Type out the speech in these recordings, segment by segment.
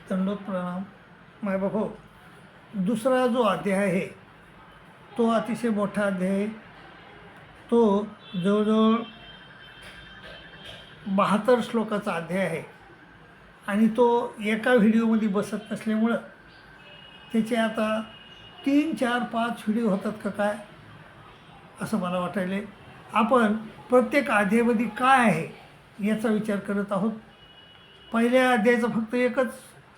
दंडोत प्रणाम. माय बाबा, दुसरा जो अध्याय आहे तो अतिशय मोठा अध्याय आहे. तो जवळजवळ 72 श्लोकाचा अध्याय आहे आणि तो एका व्हिडिओमध्ये बसत नसल्यामुळं त्याचे आता 3, 4, 5 व्हिडिओ होतात का काय असं मला वाटायले. आपण प्रत्येक अध्यायामध्ये काय आहे याचा विचार करत आहोत. पहिल्या अध्यायाचा फक्त एकच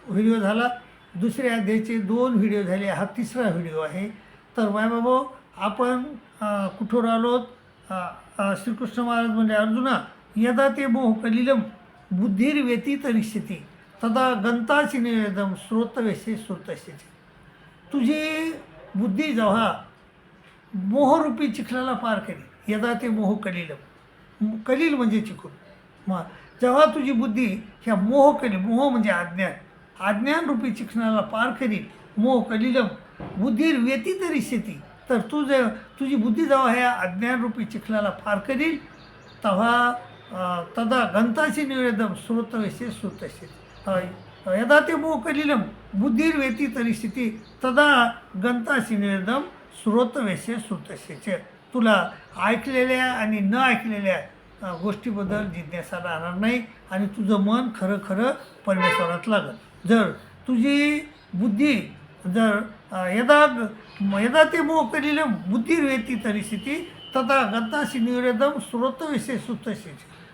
व्हिडिओ झाला, दुसऱ्या अध्यायाचे 2 व्हिडिओ झाले, हा तिसरा व्हिडिओ आहे. तर मायबाबा, आपण कुठं आलोत? श्रीकृष्ण महाराज म्हणजे अर्जुना, यदा ते मोह कलिलम बुद्धिर्व्यतीत रिष्यती तदा गंताची निवेदम श्रोतवेशे श्रोतस्य. तुझी बुद्धी जेव्हा मोहरूपी चिखलाला पार करील, यदा ते मोह कलिलम, कलील म्हणजे चिखूल, मग जेव्हा तुझी बुद्धी ह्या मोह म्हणजे अज्ञानरूपी चिखलाला पार करील, मोह कलिलम बुद्धिर्व्यतीत रिष्यती, तर तुझी बुद्धी जेव्हा ह्या अज्ञानरूपी चिखलाला पार करील तेव्हा तदा गंताशी निवेदम श्रोतवेशे श्रोतस्य. यदा ते मोह कलिलम बुद्धिर्व्यतीत रिष्यती तदा गंताशी निवेदम श्रोतवेशे श्रोतस्य. तुला ऐकलेल्या आणि न ऐकलेल्या गोष्टीबद्दल जिज्ञासा राहणार नाही आणि तुझं मन खरं खरं परमेश्वरात लागेल. जर तुझी बुद्धी जर यदा ते मोह कलिलम बुद्धिर्व्यतीत रिष्यती तदा गंताशी निवेदम श्रोतवेशे श्रोतस्य.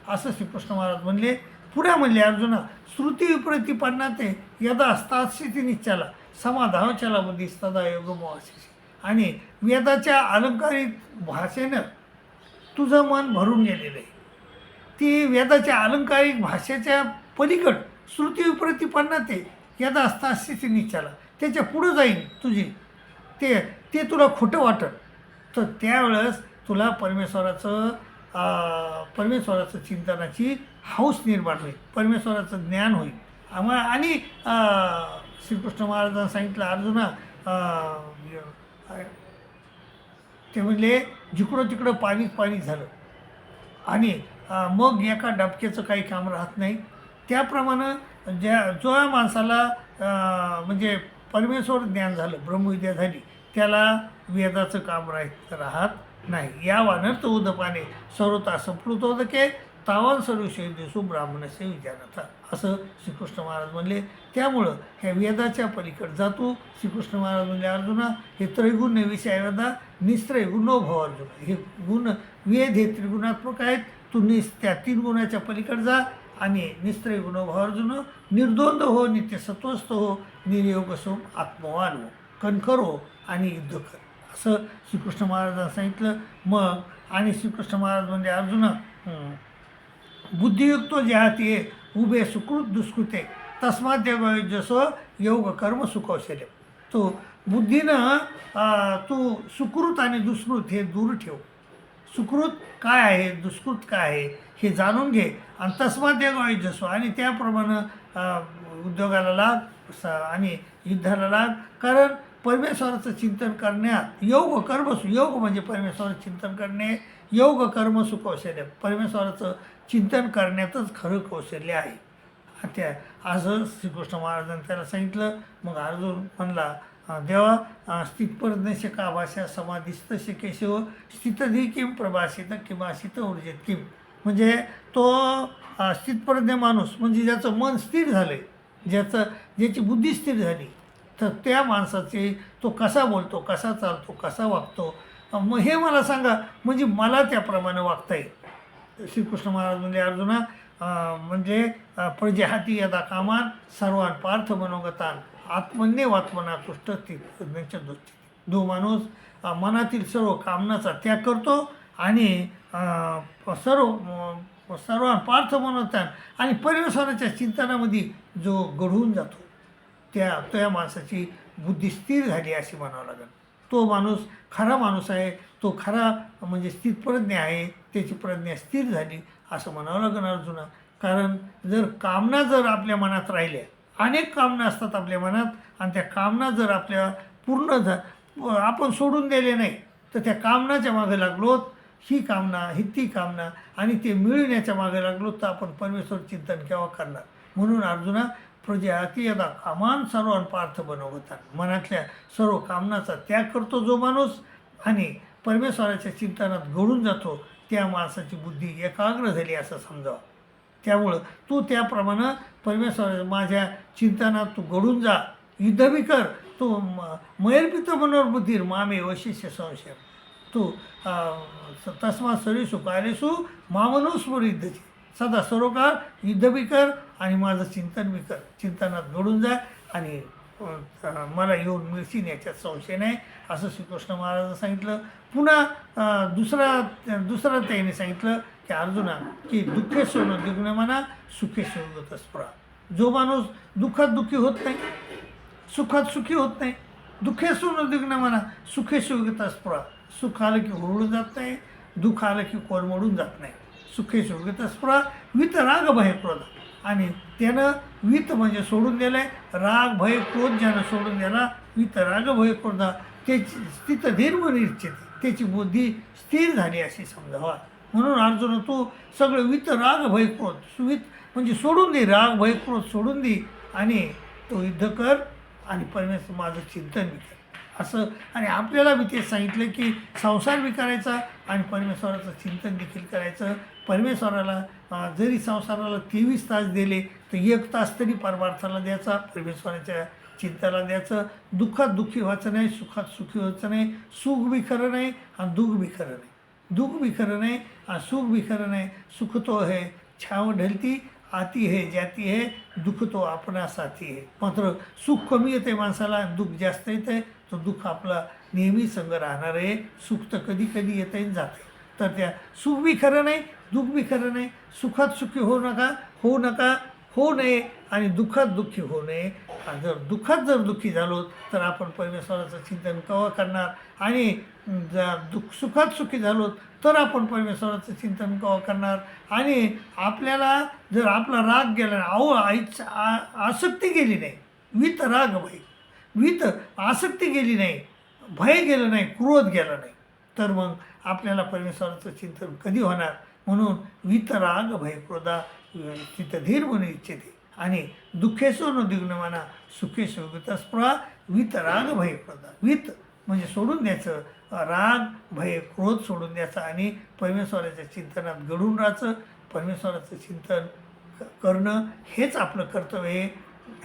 असं श्रीकृष्ण महाराज म्हणले. पुढे म्हणले, अर्जुना श्रुती विप्रतिपन्ना ते यदा स्थिती निश्चला समाधावचला बुद्धी तदा योगमोहाशी. आणि वेदाच्या अलंकारिक भाषेनं तुझं मन भरून गेलेलं आहे. ती वेदाच्या अलंकारिक भाषेच्या पलीकड श्रुती विप्रतिपन्ना ते यदा स्थिती निश्चला, त्याच्या पुढं जाईन तुझी, ते तुला खोटं वाटत, तर त्यावेळेस तुला परमेश्वराचं चिंतनाची हौस निर्माण होईल, परमेश्वराचं ज्ञान होईल. आणि श्रीकृष्ण महाराजांनी सांगितलं, अर्जुना ते म्हणले जिकडं तिकडं पाणी झालं आणि मग एका डबक्याचं काही काम राहत नाही. त्याप्रमाणे जो माणसाला म्हणजे परमेश्वर ज्ञान झालं, ब्रह्मविद्या झाली, त्याला वेदाचं काम राहत नाही. या वानर्थ उदपाने सर्वता संप्लुतोदके तावान सर्वशे दिसू ब्राह्मणस्य विचारता, असं श्रीकृष्ण महाराज म्हणले. त्यामुळं ह्या वेदाच्या पलीकडे जातो. श्रीकृष्ण महाराज म्हणले, अर्जुना हे त्रैगुण्य विषय वेदा निस्त्रय गुणो भव अर्जुन. हे गुण वेद हे त्रिगुणात्मक आहेत. तू त्या 3 गुणाच्या पलीकडे जा आणि निस्त्रय गुणो भव अर्जुन, निर्द्वंद हो, नित्य सत्वस्थ हो, निर्योग सो, आत्मवान हो, कणखर हो आणि युद्ध कर, असं श्रीकृष्ण महाराजांनी सांगितलं. मग आणि श्रीकृष्ण महाराज म्हणजे अर्जुना बुद्धियुक्त जे हाती उभे सुकृत दुष्कृते तस्मात जसं योग कर्म सुकौशल्य. तो बुद्धीनं तू सुकृत आणि दुष्कृत हे दूर ठेव. सुकृत काय आहे, दुष्कृत काय आहे हे जाणून घे आणि तस्मात जसो, आणि त्याप्रमाणे उद्योगाला लाग आणि युद्धाला लाग. कारण परमेश्वराचं चिंतन करण्यात योग म्हणजे परमेश्वराचं चिंतन करणे, योग कर्म सुकौशल्य, परमेश्वराचं चिंतन करण्यातच खरं कौशल्य आहे. असं श्रीकृष्ण महाराजांनी त्याला सांगितलं. मग अर्जुन म्हणला, देवा स्थितप्रज्ञस्य का भाषा समाधिस्थ केशव स्थितधी किम प्रभाषित किंवाशित ऊर्जेत किम. म्हणजे तो स्थितप्रज्ञ माणूस म्हणजे ज्याचं मन स्थिर झालं, ज्याची बुद्धी स्थिर झाली, तर त्या माणसाचे तो कसा बोलतो, कसा चालतो, कसा वागतो, मग हे मला सांगा, म्हणजे मला त्याप्रमाणे वागता येईल. श्रीकृष्ण महाराज म्हणजे अर्जुना म्हणजे प्रजेहाती यदा कामान सर्वान पार्थ मनोगतान आत्मन्यवात्मना तुष्ट प्रज्ञाच्या दृष्टी. जो माणूस मनातील सर्व कामनाचा त्याग करतो आणि सर्वान पार्थ मनोगतान आणि परमेश्वराच्या चिंतनामध्ये जो घडवून जातो, त्या माणसाची बुद्धी स्थिर झाली अशी म्हणावं लागेल. तो माणूस खरा माणूस आहे, तो खरा म्हणजे स्थितप्रज्ञ आहे, त्याची प्रज्ञा स्थिर झाली असं म्हणावं लागेल अर्जुना. कारण कामना जर आपल्या मनात राहिल्या, अनेक कामना असतात आपल्या मनात, आणि त्या कामना जर आपल्या आपण सोडून दिले नाही, तर त्या कामनाच्या मागे लागलो, ही कामना ही ती कामना, आणि ते मिळवण्याच्या मागे लागलो, तर आपण परमेश्वर चिंतन केव्हा करणार. म्हणून अर्जुना प्रजाती यदा कामान सर्वान पार्थ बनवतात, मनातल्या सर्व कामनाचा त्याग करतो जो माणूस आणि परमेश्वराच्या चिंतनात घडून जातो, त्या माणसाची बुद्धी एकाग्र झाली असं समजावं. त्यामुळं तू त्याप्रमाणे परमेश्वर माझ्या चिंतनात तू घडून जा, युद्ध बी कर. तू मयर्पित मनोर बुद्धीर मामे वशिष्य संशय, तू तस्मा सरीसु कालेसु मामनुस्मर युद्धची, सदा सरोकार युद्ध बी कर आणि माझं चिंतन बी कर. चिंतनात घडून जा आणि मला येऊन मिळशील याच्यात संशय नाही, असं श्रीकृष्ण महाराजांनी सांगितलं. पुन्हा दुसरा त्याने सांगितलं की अर्जुना की दुःखे सोनं दिग्न म्हणा सुखे सोगत स्पृहा. जो माणूस दुःखात दुःखी होत नाही, सुखात सुखी होत नाही, दुःखे सोनं दिग्न म्हणा सुखे सोगत स्पृहा. सुख आलं की हुरळून जात नाही, दुःख आलं की कोलमडून जात नाही. सुखे सोगत स्पृहा वित राग भय क्रोध. आणि त्यानं वित म्हणजे सोडून दिलं आहे, राग भय क्रोध ज्यानं सोडून दिला, वित राग भय क्रोधा त्याची तिथं धीर्म निश्चित, त्याची बुद्धी स्थिर झाली अशी समजावा. म्हणून अर्जुन तू सगळं वित राग भय क्रोध, सुवित म्हणजे सोडून दे, राग भय क्रोध सोडून दे आणि तो युद्ध कर आणि परमेश्वर माझं चिंतन बी कर असं. आणि आपल्याला मी तेच सांगितलं की संसार बी करायचा आणि परमेश्वराचं चिंतन देखील करायचं. परमेश्वराला जरी संसाराला 23 तास दिले तर 1 तास तरी परमार्थाला द्यायचा, परमेश्वराच्या चिंताला द्यायचं. दुःखात दुःखी व्हायचं नाही, सुखात सुखी व्हायचं नाही. सुख बी खरं नाही आणि दुःख बी खरं नाही, दुःख भी खरं नाही आणि सुख भी खरं नाही. सुख तो है छाव ढलती, आती है जाती है, दुःख तो आपणा साथी है. मात्र सुख कमी येते माणसाला, दुःख जास्त येते, तो दुःख आपला नेहमी संग राहणार आहे. सुख तर कधी कधी येते आणि जाते. तर त्या सुख बी खरं नाही, दुःख बी खरं नाही. सुखात सुखी होऊ नका, होऊ नये आणि दुःखात दुःखी होऊ नये. आणि जर दुःखात दुःखी झालो तर आपण परमेश्वराचं चिंतन केव्हा करणार, आणि सुखात सुखी झालो तर आपण परमेश्वराचं चिंतन केव्हा करणार. आणि आपल्याला जर आपला राग गेला नाही, आसक्ती गेली नाही, वित राग भय, वित आसक्ती गेली नाही, भय गेलं नाही, क्रोध गेला नाही, तर मग आपल्याला परमेश्वराचं चिंतन कधी होणार. म्हणून वित राग भय क्रोधा तिथं धीर म्हणून इच्छिते. आणि दुःखेसो न दिग्न म्हणा सुखेसो स्पृहा वित राग भय क्रोधा. वित म्हणजे सोडून द्यायचं, राग भय क्रोध सोडून द्यायचं आणि परमेश्वराच्या चिंतनात घडून राहायचं. परमेश्वराचं चिंतन करणं हेच आपलं कर्तव्य आहे.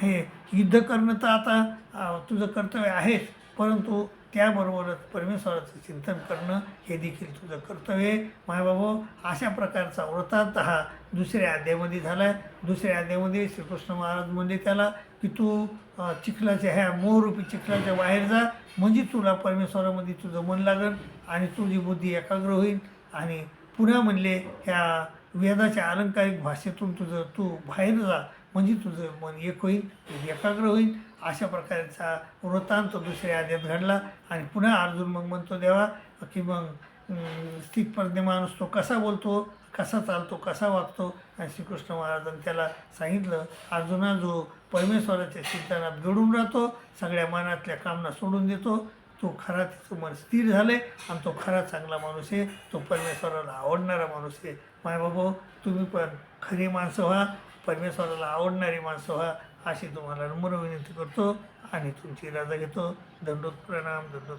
हे युद्ध करणं तर आता तुझं कर्तव्य आहेच, परंतु त्याबरोबरच परमेश्वराचं चिंतन करणं हे देखील तुझं कर्तव्य आहे. मायबाबा, अशा प्रकारचा वृत्तांत हा दुसऱ्या अध्यायामध्ये झाला आहे. दुसऱ्या अध्यायामध्ये श्रीकृष्ण महाराज म्हणले त्याला की तू चिखलाच्या ह्या मोहरूपी चिखलाच्या बाहेर जा, म्हणजे तुला परमेश्वरामध्ये तुझं मन लागेल आणि तुझी बुद्धी एकाग्र होईल. आणि पुन्हा म्हणले ह्या वेदाच्या अलंकारिक भाषेतून तू बाहेर जा, म्हणजे तुझं मन एक होईल, एकाग्र होईल. अशा प्रकारचा वृत्तांत दुसऱ्या अध्यायात घडला. आणि पुन्हा अर्जुन मग म्हणतो देवा की मग स्थितप्रज्ञ माणूस तो कसा बोलतो, कसा चालतो, कसा वागतो. आणि श्रीकृष्ण महाराजांनी त्याला सांगितलं, अर्जुना जो परमेश्वराच्या चिंतनात घडून राहतो, सगळ्या मनातल्या कामना सोडून देतो, तो खरा त्याचं मन स्थिर झालं आहे आणि तो खरा चांगला माणूस आहे, तो परमेश्वराला आवडणारा माणूस आहे. मायबाबा, तुम्ही पण खरी माणसं व्हा, परमेश्वराला आवडणारी माणसं व्हा, अशी तुम्हाला नम्र विनंती करतो आणि तुमची रजा घेतो. दंडोत प्रणाम, दंडोत.